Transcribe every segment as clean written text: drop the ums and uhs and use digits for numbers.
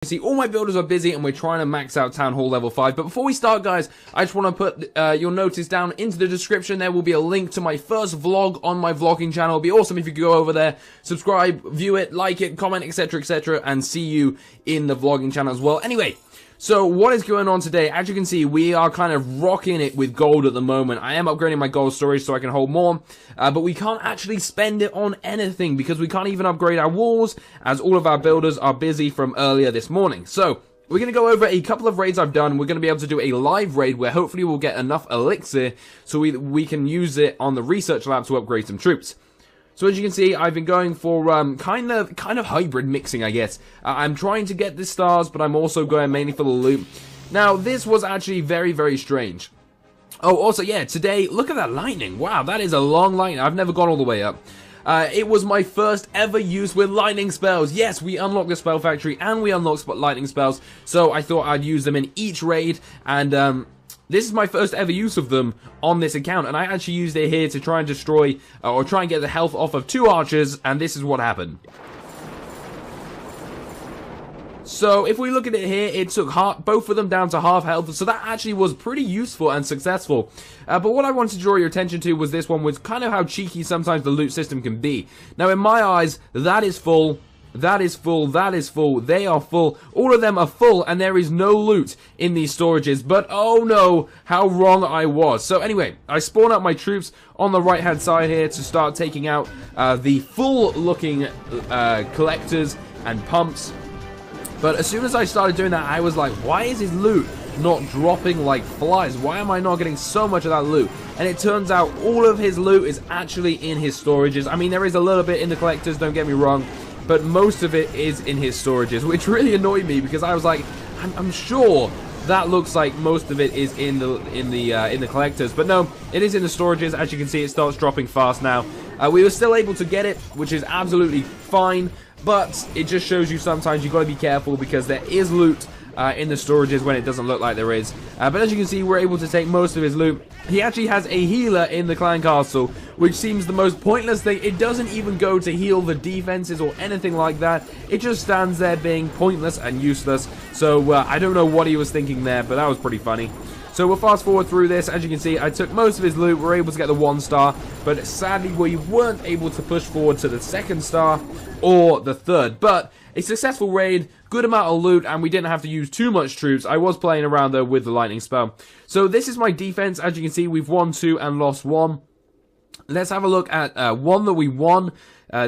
You see, all my builders are busy and we're trying to max out Town Hall level 5. But before we start, guys, I just want to put your notice down into the description. There will be a link to my first vlog on my vlogging channel. It'd be awesome if you could go over there, subscribe, view it, like it, comment, etc., and see you in the vlogging channel as well. Anyway, so what is going on today? As you can see, we are kind of rocking it with gold at the moment. I am upgrading my gold storage so I can hold more, but we can't actually spend it on anything because we can't even upgrade our walls as all of our builders are busy from earlier this morning. So we're going to go over a couple of raids I've done. We're going to be able to do a live raid where hopefully we'll get enough elixir so we can use it on the research lab to upgrade some troops. So as you can see, I've been going for kind of hybrid mixing, I guess. I'm trying to get the stars, but I'm also going mainly for the loot. Now, this was actually very, very strange. Oh, also, yeah, today, look at that lightning. Wow, that is a long lightning. I've never gone all the way up. It was my first ever use with lightning spells. Yes, we unlocked the spell factory and we unlocked lightning spells. So I thought I'd use them in each raid, and this is my first ever use of them on this account, and I actually used it here to try and destroy, or try and get the health off of 2 archers, and this is what happened. So, if we look at it here, it took both of them down to half health, so that actually was pretty useful and successful. But what I wanted to draw your attention to was this one, was kind of how cheeky sometimes the loot system can be. Now, in my eyes, that is full. That is full, that is full, they are full, all of them are full, and there is no loot in these storages, but oh no, how wrong I was. So anyway, I spawn up my troops on the right hand side here to start taking out the full looking collectors and pumps, but as soon as I started doing that, I was like, why is his loot not dropping like flies? Why am I not getting so much of that loot? And it turns out all of his loot is actually in his storages. I mean, there is a little bit in the collectors, don't get me wrong, but most of it is in his storages, which really annoyed me because I was like, I'm sure that looks like most of it is in the collectors, but no, it is in the storages. As you can see, it starts dropping fast now. We were still able to get it, which is absolutely fine, but it just shows you sometimes you've got to be careful because there is loot in the storages when it doesn't look like there is. But as you can see, we're able to take most of his loot. He actually has a healer in the clan castle, which seems the most pointless thing. It doesn't even go to heal the defenses or anything like that. It just stands there being pointless and useless. So I don't know what he was thinking there, but that was pretty funny. So we'll fast forward through this. As you can see, I took most of his loot. We're able to get the 1 star, but sadly we weren't able to push forward to the 2nd star or the 3rd. But a successful raid, good amount of loot, and we didn't have to use too much troops. I was playing around though with the lightning spell. So this is my defense. As you can see, we've won 2 and lost 1. Let's have a look at one that we won.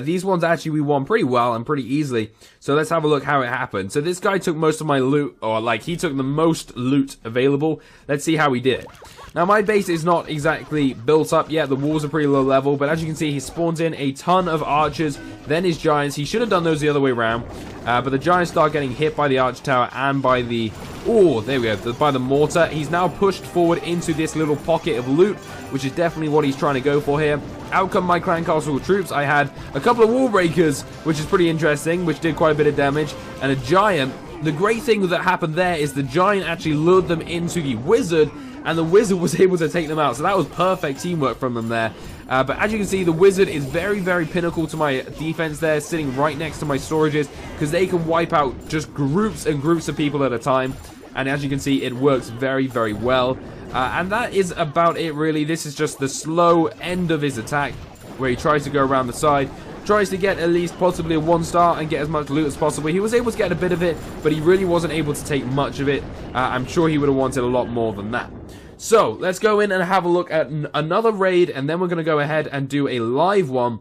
These ones actually we won pretty well and pretty easily. So let's have a look how it happened. So this guy took most of my loot, or like he took the most loot available. Let's see how he did it. Now my base is not exactly built up yet. The walls are pretty low level, but as you can see, he spawns in a ton of archers, then his giants. He should have done those the other way around, but the giants start getting hit by the arch tower and by the, oh, there we go, by the mortar. He's now pushed forward into this little pocket of loot, which is definitely what he's trying to go for here. Out come my clan castle troops. I had a couple of wall breakers, which is pretty interesting, which did quite a bit of damage, and a giant. The great thing that happened there is the giant actually lured them into the wizard, and the wizard was able to take them out. So that was perfect teamwork from them there. But as you can see, the wizard is very, very pinnacle to my defense there, sitting right next to my storages, because they can wipe out just groups and groups of people at a time. And as you can see, it works very, very well. And that is about it, really. This is just the slow end of his attack, where he tries to go around the side, tries to get at least possibly a 1 star and get as much loot as possible. He was able to get a bit of it, but he really wasn't able to take much of it. I'm sure he would have wanted a lot more than that. So let's go in and have a look at another raid, and then we're going to go ahead and do a live one.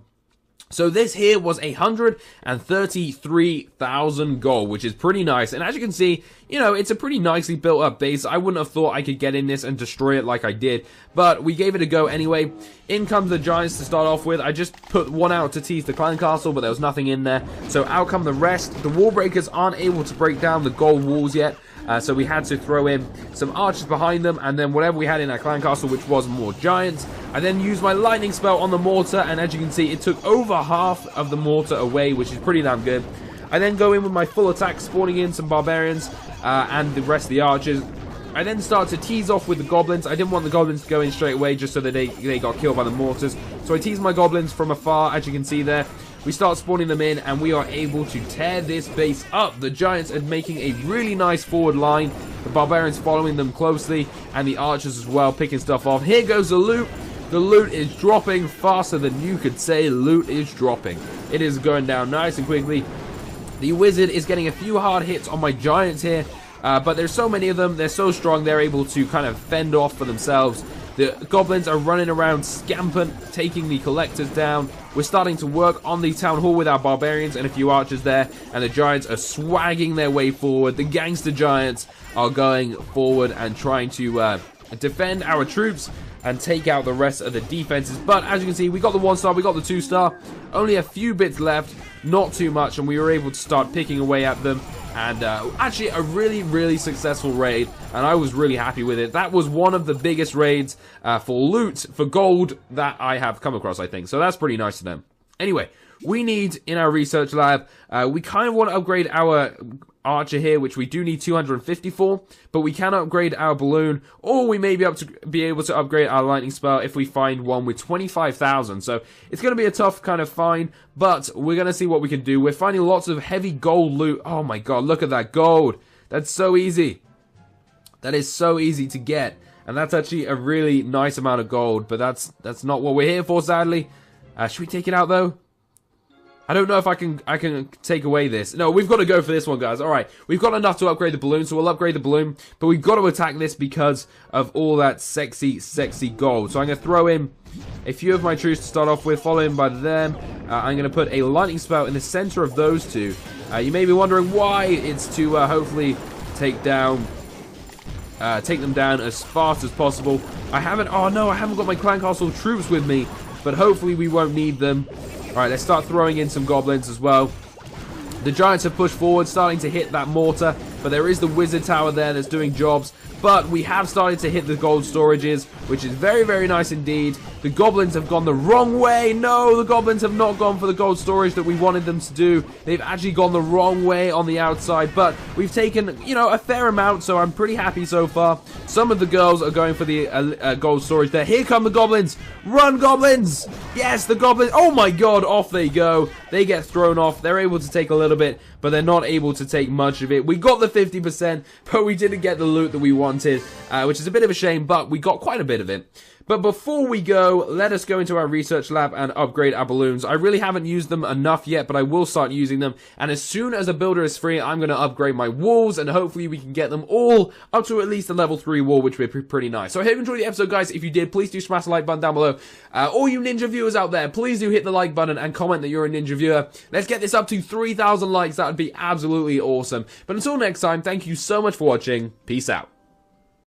So this here was 133,000 gold, which is pretty nice. And as you can see, you know, it's a pretty nicely built up base. I wouldn't have thought I could get in this and destroy it like I did, but we gave it a go anyway. In comes the giants to start off with. I just put 1 out to tease the clan castle, but there was nothing in there. So out come the rest. The wall breakers aren't able to break down the gold walls yet. So we had to throw in some archers behind them, and then whatever we had in our clan castle, which was more giants. I then used my lightning spell on the mortar, and as you can see, it took over half of the mortar away, which is pretty damn good. I then go in with my full attack, spawning in some barbarians and the rest of the archers. I then start to tease off with the goblins. I didn't want the goblins to go in straight away just so that they got killed by the mortars. So I tease my goblins from afar, as you can see there. we start spawning them in, and we are able to tear this base up. The Giants are making a really nice forward line. The Barbarians following them closely, and the Archers as well, picking stuff off. Here goes the loot. The loot is dropping faster than you could say. Loot is dropping. It is going down nice and quickly. The Wizard is getting a few hard hits on my Giants here, but there's so many of them. They're so strong, they're able to kind of fend off for themselves. The Goblins are running around scamping, taking the Collectors down. We're starting to work on the Town Hall with our Barbarians and a few Archers there, and the Giants are swagging their way forward. The Gangster Giants are going forward and trying to defend our troops and take out the rest of the defenses. But as you can see, we got the 1-star, we got the 2-star. Only a few bits left, not too much, and we were able to start picking away at them. And actually a really, really successful raid, and I was really happy with it. That was one of the biggest raids for loot, for gold, that I have come across, I think. So that's pretty nice of them. Anyway, we need, in our research lab, we kind of want to upgrade our Archer here, which we do need 250 for, but we can upgrade our Balloon, or we may be able to upgrade our Lightning Spell if we find one with 25,000. So it's going to be a tough kind of find, but we're going to see what we can do. We're finding lots of heavy gold loot. Oh my god, look at that gold. That's so easy. That is so easy to get, and that's actually a really nice amount of gold, but that's not what we're here for, sadly. Should we take it out, though? I don't know if I can take away this. No, we've got to go for this one, guys. Alright, we've got enough to upgrade the Balloon, so we'll upgrade the Balloon. But we've got to attack this because of all that sexy, sexy gold. So I'm going to throw in a few of my troops to start off with, followed by them. I'm going to put a Lightning Spell in the center of those two. You may be wondering why. It's to hopefully take them down as fast as possible. I haven't got my Clan Castle troops with me, but hopefully we won't need them. Alright, let's start throwing in some Goblins as well. The Giants have pushed forward, starting to hit that mortar, but there is the Wizard Tower there that's doing jobs. But we have started to hit the gold storages, which is very, very nice indeed. The Goblins have gone the wrong way. No, the Goblins have not gone for the gold storage that we wanted them to do. They've actually gone the wrong way on the outside, but we've taken, you know, a fair amount, so I'm pretty happy so far. Some of the girls are going for the gold storage there. Here come the Goblins. Run, Goblins! Yes, the Goblins. Oh my god, off they go. They get thrown off. They're able to take a little bit, but they're not able to take much of it. We got the 50%, but we didn't get the loot that we wanted, which is a bit of a shame, but we got quite a bit of it. But before we go, let us go into our research lab and upgrade our balloons. I really haven't used them enough yet, but I will start using them. And as soon as a builder is free, I'm going to upgrade my walls, and hopefully we can get them all up to at least a level 3 wall, which would be pretty nice. So I hope you enjoyed the episode, guys. If you did, please do smash the like button down below. All you Ninja viewers out there, please do hit the like button and comment that you're a Ninja viewer. Let's get this up to 3,000 likes. That would be absolutely awesome. But until next time, thank you so much for watching. Peace out.